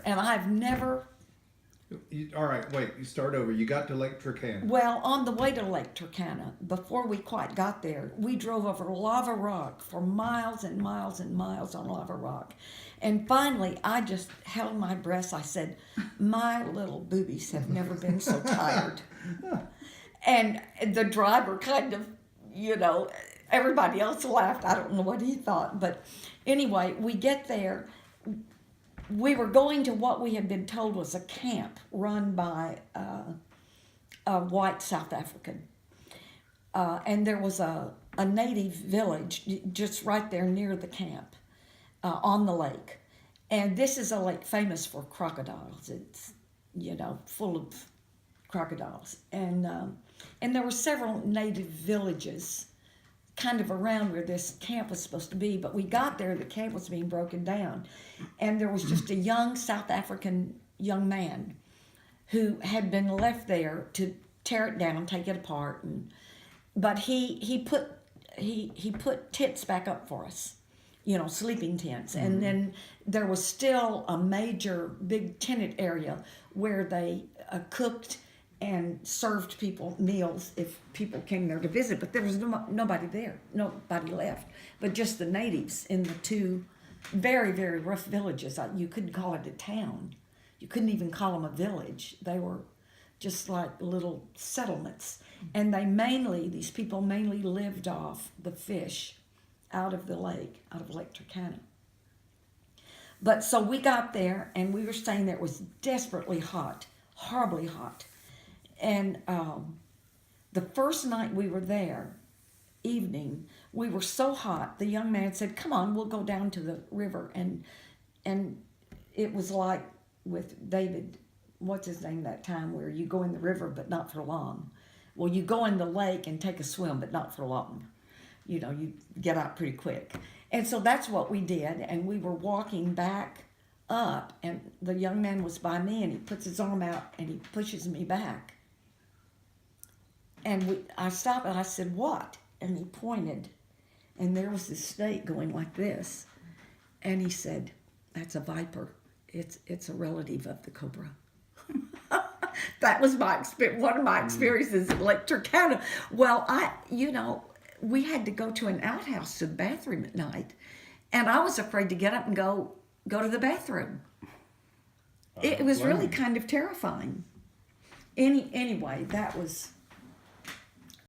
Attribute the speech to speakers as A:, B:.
A: and I've never.
B: All right, wait. You start over. You got to Lake Turkana.
A: Well, on the way to Lake Turkana, before we quite got there, we drove over lava rock for miles and miles and miles on lava rock. And finally, I just held my breath. I said, my little boobies have never been so tired. And the driver kind of, everybody else laughed. I don't know what he thought. But anyway, we get there. We were going to what we had been told was a camp run by a white South African. And there was a native village just right there near the camp on the lake. And this is a lake famous for crocodiles. It's, full of crocodiles. And there were several native villages kind of around where this camp was supposed to be. But we got there, the camp was being broken down. And there was just a young South African young man who had been left there to tear it down, take it apart. But he put tents back up for us, sleeping tents. And then there was still a major big tented area where they cooked and served people meals if people came there to visit. But there was nobody there, nobody left, but just the natives in the two very, very rough villages. You couldn't call it a town. You couldn't even call them a village. They were just like little settlements. And these people mainly lived off the fish out of the lake, out of Lake Turkana. But so we got there, and we were staying there. It was desperately hot, horribly hot. And the first night we were there, evening, we were so hot, the young man said, come on, we'll go down to the river. And it was like with David, what's his name that time, where you go in the river but not for long. Well, you go in the lake and take a swim, but not for long. You get out pretty quick. And so that's what we did, and we were walking back up, and the young man was by me, and he puts his arm out, and he pushes me back. And I stopped, and I said, what? And he pointed, and there was this snake going like this. And he said, that's a viper. It's a relative of the cobra. That was one of my experiences at Lake Turkana. Well, we had to go to an outhouse to the bathroom at night, and I was afraid to get up and go to the bathroom. It was really kind of terrifying. Anyway, that was